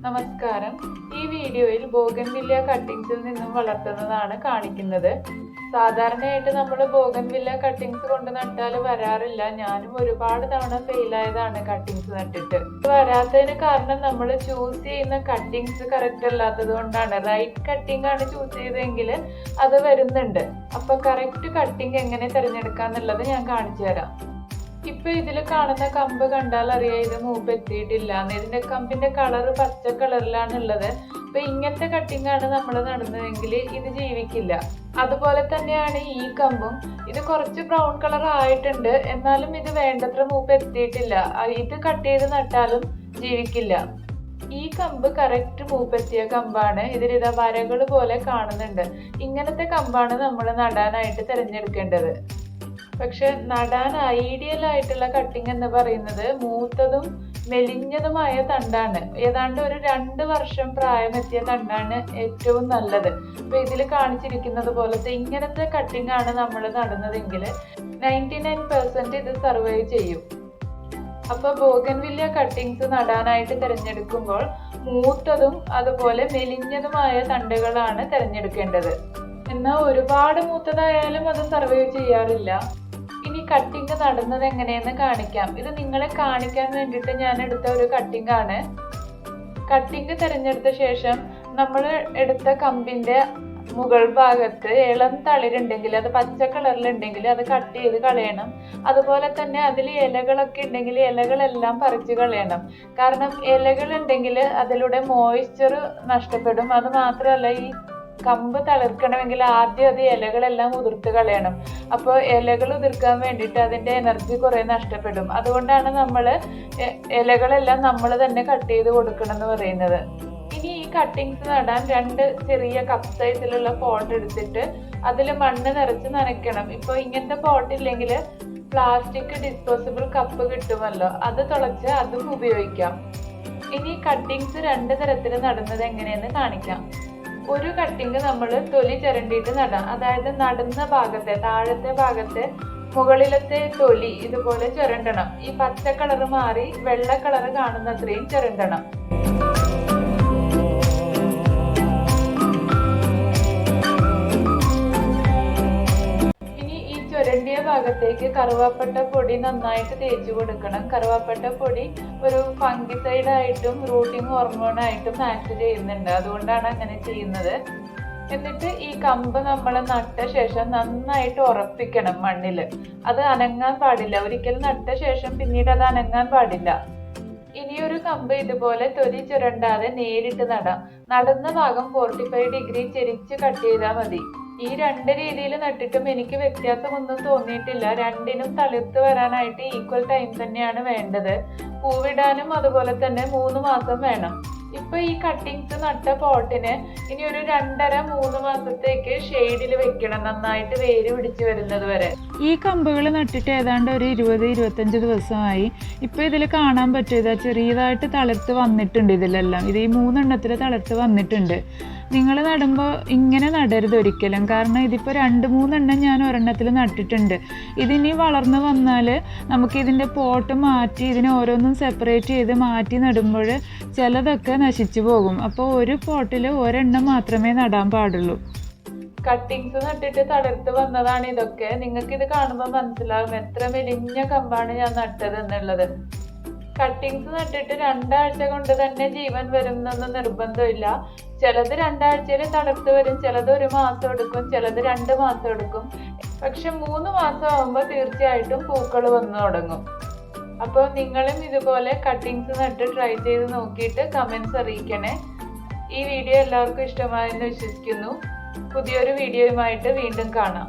നമസ്കാരം. ഈ വീഡിയോയിൽ ബോഗൻവില്ല കട്ടിങ്സിൽ നിന്നും വളർത്തുന്നതാണ് കാണിക്കുന്നത്. സാധാരണയായിട്ട് നമ്മൾ ബോഗൻവില്ല കട്ടിങ്സ് കൊണ്ട് നട്ടാൽ വരാറില്ല. ഞാനും ഒരുപാട് തവണ ഫെയിലായതാണ് കട്ടിങ്സ് നട്ടിട്ട്. വരാത്തതിന് കാരണം നമ്മൾ ചൂസ് ചെയ്യുന്ന കട്ടിങ്സ് കറക്റ്റ് അല്ലാത്തത് കൊണ്ടാണ്. റൈറ്റ് കട്ടിംഗ് ആണ് ചൂസ് ചെയ്തതെങ്കിൽ അത് വരുന്നുണ്ട്. അപ്പൊ കറക്റ്റ് കട്ടിങ് എങ്ങനെ തിരഞ്ഞെടുക്കാന്നുള്ളത് ഞാൻ കാണിച്ചു തരാം. ഇപ്പൊ ഇതിൽ കാണുന്ന കമ്പ് കണ്ടാൽ അറിയാം ഇത് മൂപ്പ് എത്തിയിട്ടില്ല. ഇതിന്റെ കമ്പിന്റെ കളർ പച്ച കളറിലാണ് ഉള്ളത്. അപ്പൊ ഇങ്ങനത്തെ കട്ടിംഗ് ആണ് നമ്മൾ നടുന്നതെങ്കിൽ ഇത് ജീവിക്കില്ല. അതുപോലെ തന്നെയാണ് ഈ കമ്പും. ഇത് കുറച്ച് ബ്രൗൺ കളർ ആയിട്ടുണ്ട്, എന്നാലും ഇത് വേണ്ടത്ര മൂപ്പ് എത്തിയിട്ടില്ല. ഇത് കട്ട് ചെയ്ത് നട്ടാലും ജീവിക്കില്ല. ഈ കമ്പ് കറക്റ്റ് മൂപ്പെത്തിയ കമ്പാണ്. ഇതിലിതാ വരകൾ പോലെ കാണുന്നുണ്ട്. ഇങ്ങനത്തെ കമ്പാണ് നമ്മൾ നടാനായിട്ട് തിരഞ്ഞെടുക്കേണ്ടത്. പക്ഷെ നടാൻ ഐഡിയൽ ആയിട്ടുള്ള കട്ടിങ് എന്ന് പറയുന്നത് മൂത്തതും മെലിഞ്ഞതുമായ തണ്ടാണ്. ഏതാണ്ട് ഒരു 2 വർഷം പ്രായമെത്തിയ തണ്ടാണ് ഏറ്റവും നല്ലത്. അപ്പൊ ഇതിൽ കാണിച്ചിരിക്കുന്നത് പോലത്തെ ഇങ്ങനത്തെ കട്ടിങ് ആണ് നമ്മൾ നടുന്നതെങ്കിൽ 99% ഇത് സർവൈവ് ചെയ്യും. അപ്പൊ ബോഗൻവില്ല കട്ടിങ്സ് നടാനായിട്ട് തിരഞ്ഞെടുക്കുമ്പോൾ മൂത്തതും അതുപോലെ മെലിഞ്ഞതുമായ തണ്ടുകളാണ് തിരഞ്ഞെടുക്കേണ്ടത്. എന്നാൽ ഒരുപാട് മൂത്തതായാലും അത് സർവൈവ് ചെയ്യാറില്ല. ഇനി കട്ടിങ് നടുന്നത് എങ്ങനെയെന്ന് കാണിക്കാം. ഇത് നിങ്ങളെ കാണിക്കാൻ വേണ്ടിയിട്ട് ഞാൻ എടുത്ത ഒരു കട്ടിങ് ആണ്. കട്ടിങ് തിരഞ്ഞെടുത്ത ശേഷം നമ്മൾ എടുത്ത കമ്പിന്റെ മുകൾ ഭാഗത്ത് ഇളം തളിരുണ്ടെങ്കിൽ, അത് പച്ച കളറിലുണ്ടെങ്കിൽ അത് കട്ട് ചെയ്ത് കളയണം. അതുപോലെ തന്നെ അതിൽ ഇലകളൊക്കെ ഉണ്ടെങ്കിൽ ഇലകളെല്ലാം പറിച്ച് കളയണം. കാരണം ഇലകൾ ഉണ്ടെങ്കിൽ അതിലൂടെ മോയ്സ്ചർ നഷ്ടപ്പെടും. അത് മാത്രമല്ല, ഈ കമ്പ് തളിർക്കണമെങ്കിൽ ആദ്യം അത് ഇലകളെല്ലാം ഉതിർത്ത് കളയണം. അപ്പോൾ ഇലകൾ ഉതിർക്കാൻ വേണ്ടിയിട്ട് അതിൻ്റെ എനർജി കുറേ നഷ്ടപ്പെടും. അതുകൊണ്ടാണ് നമ്മൾ ഇലകളെല്ലാം നമ്മൾ തന്നെ കട്ട് ചെയ്ത് കൊടുക്കണം എന്ന് പറയുന്നത്. ഇനി ഈ കട്ടിങ്സ് നടാൻ 2 ചെറിയ കപ്പ് സൈസിലുള്ള പോട്ട് എടുത്തിട്ട് അതിൽ മണ്ണ് നിറച്ച് നനയ്ക്കണം. ഇപ്പോൾ ഇങ്ങനത്തെ പോട്ട് ഇല്ലെങ്കിൽ പ്ലാസ്റ്റിക് ഡിസ്പോസിബിൾ കപ്പ് കിട്ടുമല്ലോ, അത് തുളച്ച് അതും ഉപയോഗിക്കാം. ഇനി കട്ടിങ്സ് 2 തരത്തിൽ നടുന്നത് എങ്ങനെയെന്ന് കാണിക്കാം. ഒരു കട്ടിങ് നമ്മൾ തൊലി ചിരണ്ടിയിട്ട് നടാം. അതായത് നടുന്ന ഭാഗത്തെ താഴത്തെ ഭാഗത്തെ മുകളിലത്തെ തൊലി ഇതുപോലെ ചിരണ്ടണം. ഈ പച്ച കളർ മാറി വെള്ള കളർ കാണുന്നത്രയും ചിരണ്ടണം. ചുരണ്ടിയ ഭാഗത്തേക്ക് കറുവാപ്പട്ട പൊടി നന്നായിട്ട് തേച്ച് കൊടുക്കണം. കറുവാപ്പട്ട പൊടി ഒരു ഫംഗിസൈഡ് ആയിട്ടും റൂട്ടിംഗ് ഹോർമോണായിട്ടും ആക്ട് ചെയ്യുന്നുണ്ട്. അതുകൊണ്ടാണ് അങ്ങനെ ചെയ്യുന്നത്. എന്നിട്ട് ഈ കമ്പ് നമ്മൾ നട്ട ശേഷം നന്നായിട്ട് ഉറപ്പിക്കണം മണ്ണിൽ. അത് അനങ്ങാൻ പാടില്ല. ഒരിക്കലും നട്ട ശേഷം പിന്നീട് അത് അനങ്ങാൻ പാടില്ല. ഇനിയൊരു കമ്പ് ഇതുപോലെ തൊലി ചുരണ്ടാതെ നേരിട്ട് നടാം. നടുന്ന ഭാഗം 45 ഡിഗ്രി ചെരിച്ച് കട്ട് ചെയ്താൽ മതി. ഈ 2 രീതിയിൽ നട്ടിട്ടും എനിക്ക് വ്യത്യാസമൊന്നും തോന്നിയിട്ടില്ല. രണ്ടിനും തളിർത്ത് വരാനായിട്ട് ഈക്വൽ ടൈം തന്നെയാണ് വേണ്ടത്. പൂവിടാനും അതുപോലെ തന്നെ 3 മാസം വേണം. ഇപ്പൊ ഈ കട്ടിങ്സ് നട്ട പോട്ടിന് ഇനി ഒരു 2.5-3 മാസത്തേക്ക് ഷെയ്ഡിൽ വെക്കണം, നന്നായിട്ട് വേര് പിടിച്ച് വരുന്നത് വരെ. ഈ കമ്പുകൾ നട്ടിട്ട് ഏതാണ്ട് ഒരു 20-25 ദിവസമായി. ഇപ്പൊ ഇതിൽ കാണാൻ പറ്റിയത് ചെറിയതായിട്ട് തളിർത്ത് വന്നിട്ടുണ്ട്. ഇതിലെല്ലാം ഇത് ഈ 3 എണ്ണത്തിൽ തളിർത്ത് വന്നിട്ടുണ്ട്. നിങ്ങൾ നടുമ്പോൾ ഇങ്ങനെ നടരുത് ഒരിക്കലും. കാരണം ഇതിപ്പോൾ 2-3 എണ്ണം ഞാൻ ഒരെണ്ണത്തിൽ നട്ടിട്ടുണ്ട്. ഇതിനി വളർന്നു വന്നാൽ നമുക്ക് ഇതിൻ്റെ പോട്ട് മാറ്റി ഇതിനെ ഓരോന്നും സെപ്പറേറ്റ് ചെയ്ത് മാറ്റി നടുമ്പോൾ ചിലതൊക്കെ നശിച്ചു പോകും. അപ്പോൾ ഒരു പോട്ടിൽ ഒരെണ്ണം മാത്രമേ നടാൻ പാടുള്ളൂ. കട്ടിങ്സ് നട്ടിട്ട് തളിർത്ത് വന്നതാണ് ഇതൊക്കെ. നിങ്ങൾക്ക് ഇത് കാണുമ്പോൾ മനസ്സിലാകും എത്ര മെലിഞ്ഞ കമ്പാണ് ഞാൻ നട്ടത് എന്നുള്ളത്. കട്ടിങ്സ് നട്ടിട്ട് 2 ആഴ്ച കൊണ്ട് തന്നെ ജീവൻ വരും എന്നൊന്നും നിർബന്ധമില്ല. ചിലത് 2 ആഴ്ചയിൽ തളിർത്ത് വരും, ചിലത് 1 മാസം എടുക്കും, ചിലത് 2 മാസം എടുക്കും. പക്ഷെ 3 മാസം ആകുമ്പോൾ തീർച്ചയായിട്ടും പൂക്കൾ വന്നു തുടങ്ങും. അപ്പോൾ നിങ്ങളും ഇതുപോലെ കട്ടിങ്സ് നട്ട് ട്രൈ ചെയ്ത് നോക്കിയിട്ട് കമൻസ് അറിയിക്കണേ. ഈ വീഡിയോ എല്ലാവർക്കും ഇഷ്ടമായെന്ന് വിശ്വസിക്കുന്നു. പുതിയൊരു വീഡിയോയുമായിട്ട് വീണ്ടും കാണാം.